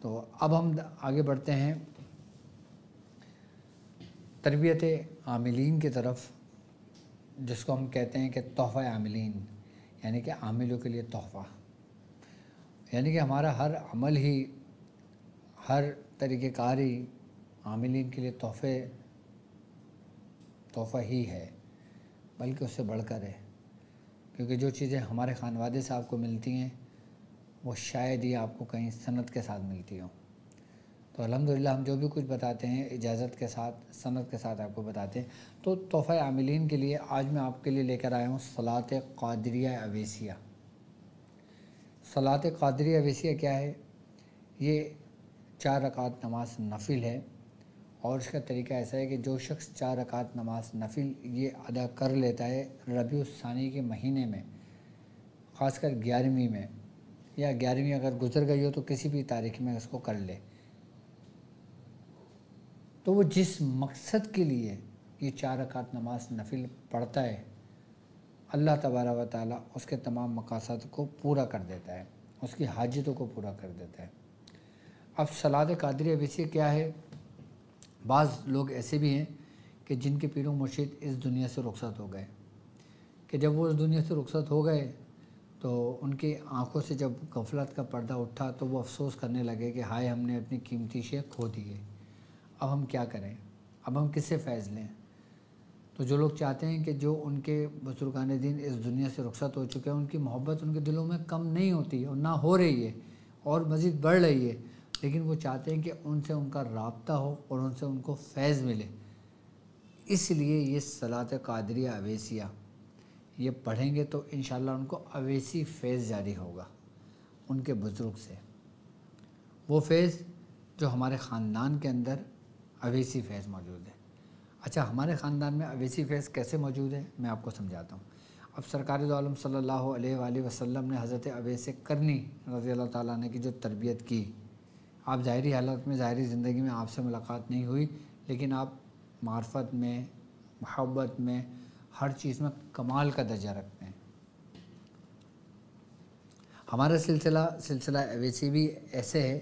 تو اب ہم آگے بڑھتے ہیں تربیت عاملین کی طرف، جس کو ہم کہتے ہیں کہ تحفہ عاملین، یعنی کہ عاملوں کے لیے تحفہ، یعنی کہ ہمارا ہر عمل ہی، ہر طریقہ کار ہی عاملین کے لیے تحفہ ہی ہے، بلکہ اس سے بڑھ کر ہے، کیونکہ جو چیزیں ہمارے خانوادے سے آپ کو ملتی ہیں وہ شاید ہی آپ کو کہیں سند کے ساتھ ملتی ہوں۔ تو الحمدللہ ہم جو بھی کچھ بتاتے ہیں اجازت کے ساتھ، سند کے ساتھ آپ کو بتاتے ہیں۔ تو تحفہ عاملین کے لیے آج میں آپ کے لیے لے کر آیا ہوں صلاۃ قادریہ اویسیہ۔ صلاۃ قادریہ اویسیہ کیا ہے؟ یہ 4 رکعت نماز نفل ہے، اور اس کا طریقہ ایسا ہے کہ جو شخص 4 رکعت نماز نفل یہ ادا کر لیتا ہے ربیع الثانی کے مہینے میں، خاص کر 11ویں میں، یا 11ویں اگر گزر گئی ہو تو کسی بھی تاریخ میں اس کو کر لے، تو وہ جس مقصد کے لیے یہ 4 رکعت نماز نفل پڑھتا ہے، اللہ تبارک و تعالیٰ اس کے تمام مقاصد کو پورا کر دیتا ہے، اس کی حاجتوں کو پورا کر دیتا ہے۔ اب صلاۃ قادریہ اویسیہ کیا ہے؟ بعض لوگ ایسے بھی ہیں کہ جن کے پیر و مرشد اس دنیا سے رخصت ہو گئے، کہ جب وہ اس دنیا سے رخصت ہو گئے تو ان کی آنکھوں سے جب غفلت کا پردہ اٹھا تو وہ افسوس کرنے لگے کہ ہائے ہم نے اپنی قیمتی شے کھو دی ہے، اب ہم کیا کریں، اب ہم کس سے فیض لیں؟ تو جو لوگ چاہتے ہیں کہ جو ان کے بزرگان دین اس دنیا سے رخصت ہو چکے ہیں، ان کی محبت ان کے دلوں میں کم نہیں ہوتی اور نہ ہو رہی ہے اور مزید بڑھ رہی ہے، لیکن وہ چاہتے ہیں کہ ان سے ان کا رابطہ ہو اور ان سے ان کو فیض ملے، اس لیے یہ صلاۃ قادریہ اویسیہ یہ پڑھیں گے تو انشاءاللہ ان کو اویسی فیض جاری ہوگا ان کے بزرگ سے، وہ فیض جو ہمارے خاندان کے اندر اویسی فیض موجود ہے۔ اچھا، ہمارے خاندان میں اویسی فیض کیسے موجود ہے میں آپ کو سمجھاتا ہوں۔ اب سرکار دو عالم صلی اللہ علیہ وآلہ وسلم نے حضرت اویس کرنی رضی اللہ تعالیٰ عنہ کی جو تربیت کی، آپ ظاہری حالت میں، ظاہری زندگی میں آپ سے ملاقات نہیں ہوئی، لیکن آپ معرفت میں، محبت میں، ہر چیز میں کمال کا درجہ رکھتے ہیں۔ ہمارا سلسلہ اویسی بھی ایسے ہے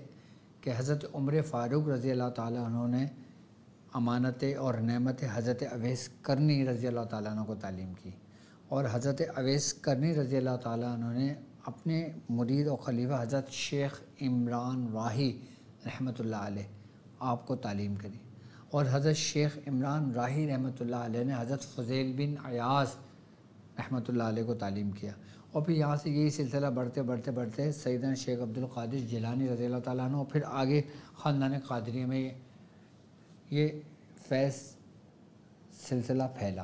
کہ حضرت عمر فاروق رضی اللہ تعالیٰ عنہ نے امانت اور نعمت حضرت اویس کرنی رضی اللہ تعالیٰ عنہ کو تعلیم کی، اور حضرت اویس کرنی رضی اللہ تعالیٰ عنہ نے اپنے مرید اور خلیفہ حضرت شیخ عمران راہی رحمۃ اللہ علیہ آپ کو تعلیم کری، اور حضرت شیخ عمران راہی رحمۃ اللہ علیہ نے حضرت فضیل بن عیاض رحمۃ اللہ علیہ کو تعلیم کیا، اور پھر یہاں سے یہی سلسلہ بڑھتے سیدنا شیخ عبد القادر جیلانی رضی اللہ تعالیٰ عنہ، اور پھر آگے خاندان قادریہ میں یہ فیض سلسلہ پھیلا،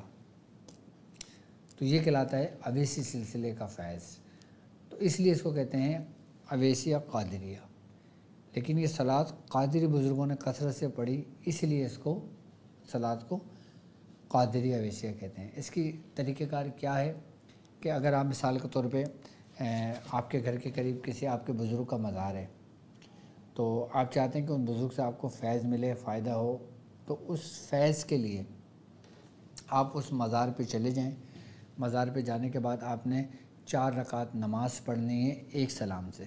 تو یہ کہلاتا ہے اویسی سلسلے کا فیض، تو اس لیے اس کو کہتے ہیں اویسیہ قادریہ۔ لیکن یہ صلاۃ قادری بزرگوں نے کثرت سے پڑھی، اس لیے اس کو صلاۃ کو قادریہ اویسیہ کہتے ہیں۔ اس کی طریقہ کار کیا ہے کہ اگر آپ مثال کے طور پہ آپ کے گھر کے قریب کسی آپ کے بزرگ کا مزار ہے، تو آپ چاہتے ہیں کہ ان بزرگ سے آپ کو فیض ملے، فائدہ ہو، تو اس فیض کے لیے آپ اس مزار پہ چلے جائیں۔ مزار پہ جانے کے بعد آپ نے 4 رکعت نماز پڑھنی ہے ایک سلام سے،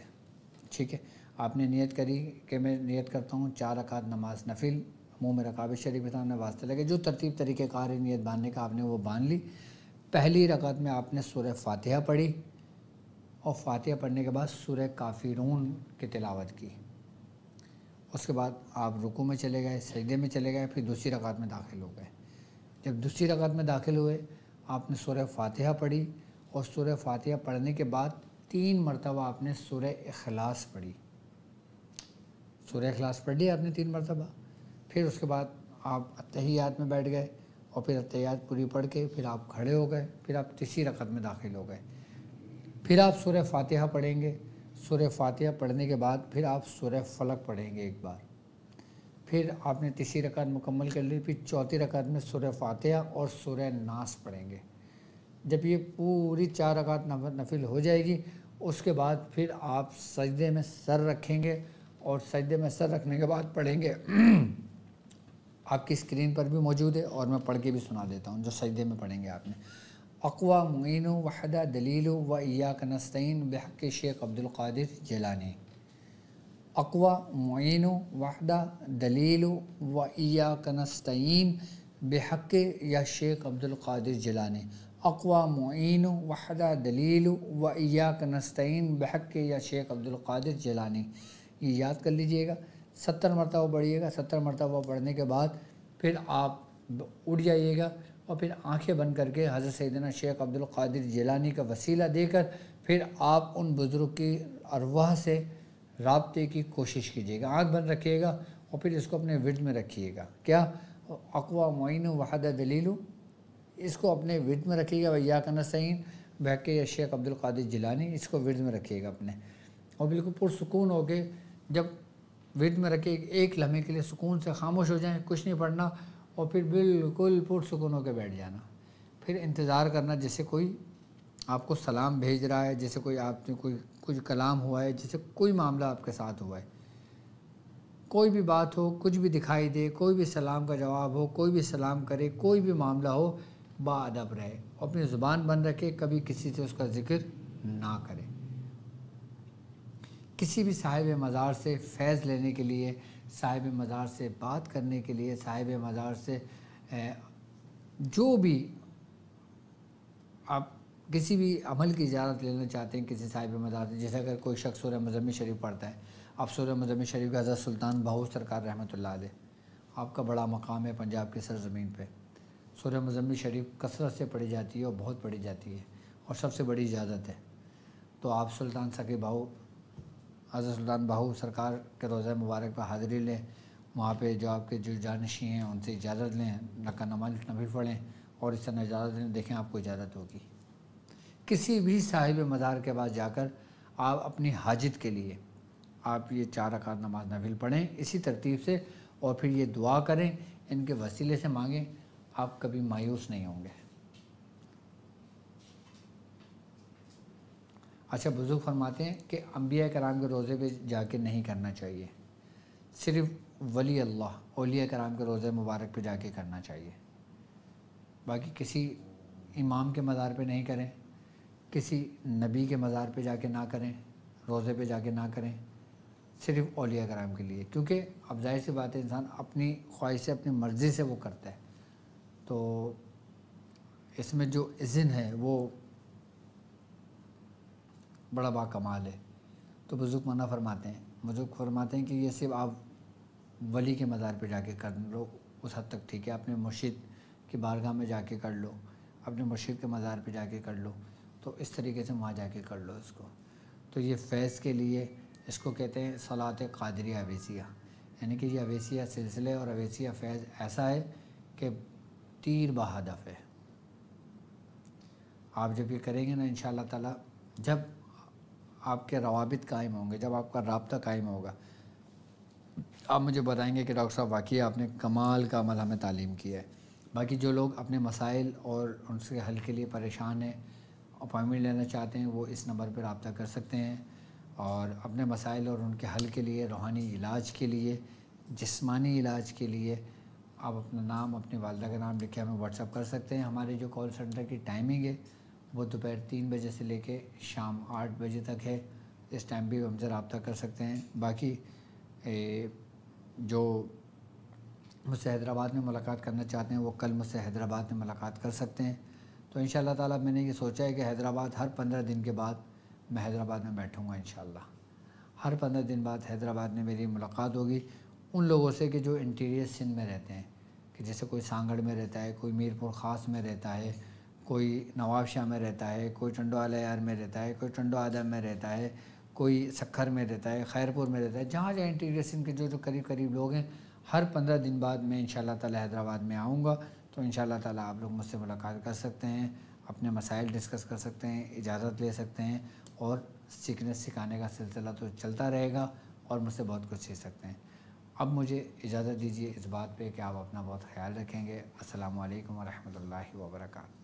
ٹھیک ہے؟ آپ نے نیت کری کہ میں نیت کرتا ہوں 4 رکعت نماز نفل، منہ میں رکعت شریف کے سامنے واسطے لگے، جو ترتیب طریقہ کار ہے نیت باندھنے کا آپ نے وہ باندھ لی۔ پہلی رکعت میں آپ نے سورہ فاتحہ پڑھی، اور فاتحہ پڑھنے کے بعد سورہ کافرون کی تلاوت کی، اس کے بعد آپ رکوع میں چلے گئے، سجدے میں چلے گئے، پھر دوسری رکعت میں داخل ہو گئے۔ جب دوسری رکعت میں داخل ہوئے آپ نے سورہ فاتحہ پڑھی، اور سورہ فاتحہ پڑھنے کے بعد 3 مرتبہ آپ نے سورہ اخلاص پڑھی، سورہ اخلاص پڑھ لی آپ نے 3 مرتبہ، پھر اس کے بعد آپ اتحیات میں بیٹھ گئے، اور پھر اتحیات پوری پڑھ کے پھر آپ کھڑے ہو گئے، پھر آپ تیسری رکعت میں داخل ہو گئے، پھر آپ سورہ فاتحہ پڑھیں گے، سورہ فاتحہ پڑھنے کے بعد پھر آپ سورہ فلق پڑھیں گے ایک بار، پھر آپ نے تیسری رکعت مکمل کر لی، پھر چوتھی رکعت میں سورہ فاتحہ اور سورہ ناس پڑھیں گے۔ جب یہ پوری 4 رکعت نفل ہو جائے گی، اس کے بعد پھر آپ سجدے میں سر رکھیں گے، اور سجدے میں سر رکھنے کے بعد پڑھیں گے آپ کی اسکرین پر بھی موجود ہے اور میں پڑھ کے بھی سنا دیتا ہوں جو سجدے میں پڑھیں گے آپ نے۔ اقوا معین وحدہ دلیل و ایاک نستعین بحق شیخ عبد القادر جیلانی۔ اقوا معین وحدہ دلیل و ایاک نستعین بحق یا شیخ عبد القادر جیلانی۔ اقوا معین وحدہ دلیل و ایاک نستعین بحق یا شیخ عبد القادر جیلانی۔ یہ یاد کر لیجئے گا، 70 مرتبہ پڑھیے گا۔ 70 مرتبہ پڑھنے کے بعد پھر آپ اٹھ جائیے گا اور پھر آنکھیں بند کر کے حضرت سیدنا شیخ عبد القادر جیلانی کا وسیلہ دے کر پھر آپ ان بزرگ کی ارواح سے رابطے کی کوشش کیجیے گا۔ آنکھ بند رکھیے گا اور پھر اس کو اپنے ورد میں رکھیے گا۔ کیا؟ اقوا معین وحدہ دلیل، اس کو اپنے ورد میں رکھیے گا۔ وایاک نستعین بحق یا شیخ عبد القادر جیلانی، اس کو ورد میں رکھیے گا اپنے، اور بالکل پرسکون ہو کے جب ورد میں رکھے ایک لمحے کے لیے سکون سے خاموش ہو جائیں، کچھ نہیں پڑھنا، اور پھر بالکل پرسکون ہو کے بیٹھ جانا۔ پھر انتظار کرنا جیسے کوئی آپ کو سلام بھیج رہا ہے، جیسے کوئی آپ نے کچھ کلام ہوا ہے، جیسے کوئی معاملہ آپ کے ساتھ ہوا ہے، کوئی بھی بات ہو، کچھ بھی دکھائی دے، کوئی بھی سلام کا جواب ہو، کوئی بھی سلام کرے، کوئی بھی معاملہ ہو، با ادب رہے، اپنی زبان بند رکھے، کبھی کسی سے اس کا ذکر نہ کرے۔ کسی بھی صاحب مزار سے فیض لینے کے لیے، صاحب مزار سے بات کرنے کے لیے، صاحب مزار سے جو بھی آپ کسی بھی عمل کی اجازت لینا چاہتے ہیں کسی صاحب مزار سے، جیسے اگر کوئی شخص سورہ مزمل شریف پڑھتا ہے، آپ سورہ مزمل شریف کا حضرت سلطان بہو سرکار رحمۃ اللہ علیہ، آپ کا بڑا مقام ہے پنجاب کی سرزمین پہ، سورہ مزمل شریف کثرت سے پڑھی جاتی ہے اور بہت پڑھی جاتی ہے اور سب سے بڑی اجازت ہے، تو آپ سلطان سکی بہو حضرت سلطان بہو سرکار کے روضہ مبارک پہ حاضری لیں، وہاں پہ جو آپ کے جو جانشین ہیں ان سے اجازت لیں، رکعت نماز نفل پڑھیں اور اس طرح اجازت لیں، دیکھیں آپ کو اجازت ہوگی۔ کسی بھی صاحب مزار کے پاس جا کر آپ اپنی حاجت کے لیے آپ یہ 4 رکعت نماز نفل پڑھیں اسی ترتیب سے، اور پھر یہ دعا کریں، ان کے وسیلے سے مانگیں، آپ کبھی مایوس نہیں ہوں گے۔ اچھا، بزرگ فرماتے ہیں کہ انبیاء کرام کے روزے پہ جا کے نہیں کرنا چاہیے، صرف ولی اللہ اولیاء کرام کے روزے مبارک پہ جا کے کرنا چاہیے، باقی کسی امام کے مزار پہ نہیں کریں، کسی نبی کے مزار پہ جا کے نہ کریں، روزے پہ جا کے نہ کریں، صرف اولیاء کرام کے لیے، کیونکہ اب ظاہر سی بات ہے انسان اپنی خواہش سے اپنی مرضی سے وہ کرتا ہے، تو اس میں جو اذن ہے وہ بڑا با کمال ہے، تو بزرگ منع فرماتے ہیں، بزرگ فرماتے ہیں کہ یہ صرف آپ ولی کے مزار پہ جا کے کر لو، اس حد تک ٹھیک ہے، اپنے مرشد کی بارگاہ میں جا کے کر لو، اپنے مرشد کے مزار پہ جا کے کر لو، تو اس طریقے سے وہاں جا کے کر لو اس کو۔ تو یہ فیض کے لیے اس کو کہتے ہیں صلاۃ قادریہ اویسیہ، یعنی کہ یہ اویسیہ سلسلے اور اویسیہ فیض ایسا ہے کہ تیر بہدف ہے۔ آپ جب یہ کریں گے نا انشاءاللہ تعالیٰ، جب آپ کے روابط قائم ہوں گے، جب آپ کا رابطہ قائم ہوگا، آپ مجھے بتائیں گے کہ ڈاکٹر صاحب واقعی آپ نے کمال کا عمل ہمیں تعلیم کیا ہے۔ باقی جو لوگ اپنے مسائل اور ان سے حل کے لیے پریشان ہیں، اپائنٹمنٹ لینا چاہتے ہیں، وہ اس نمبر پہ رابطہ کر سکتے ہیں، اور اپنے مسائل اور ان کے حل کے لیے، روحانی علاج کے لیے، جسمانی علاج کے لیے آپ اپنا نام، اپنی والدہ کا نام لکھ کے ہمیں واٹس اپ کر سکتے ہیں۔ ہمارے جو کال سینٹر کی ٹائمنگ ہے وہ دوپہر 3 بجے سے لے کے شام 8 بجے تک ہے، اس ٹائم بھی ہم سے رابطہ کر سکتے ہیں۔ باقی جو مجھ سے حیدرآباد میں ملاقات کرنا چاہتے ہیں وہ کل مجھ سے حیدرآباد میں ملاقات کر سکتے ہیں۔ تو انشاءاللہ تعالیٰ میں نے یہ سوچا ہے کہ حیدرآباد ہر 15 دن کے بعد میں حیدرآباد میں بیٹھوں گا انشاءاللہ، ہر 15 دن بعد حیدرآباد میں میری ملاقات ہوگی ان لوگوں سے کہ جو انٹیریئر سندھ میں رہتے ہیں، کہ جیسے کوئی سانگڑ میں رہتا ہے، کوئی میر پور خاص میں رہتا ہے، کوئی نواب شاہ میں رہتا ہے، کوئی ٹنڈو علیار میں رہتا ہے، کوئی ٹنڈو آدم میں رہتا ہے، کوئی سکھر میں رہتا ہے، خیرپور میں رہتا ہے، جہاں جہاں انٹیریئر سندھ کے جو قریب قریب لوگ ہیں، ہر 15 دن بعد میں انشاءاللہ تعالیٰ حیدرآباد میں آؤں گا، تو انشاءاللہ تعالیٰ آپ لوگ مجھ سے ملاقات کر سکتے ہیں، اپنے مسائل ڈسکس کر سکتے ہیں، اجازت لے سکتے ہیں، اور سیکھنے سکھانے کا سلسلہ تو چلتا رہے گا اور مجھ سے بہت کچھ سیکھ سکتے ہیں۔ اب مجھے اجازت دیجیے اس بات پہ کہ آپ اپنا بہت خیال رکھیں گے۔ السلام علیکم ورحمۃ اللہ وبرکاتہ۔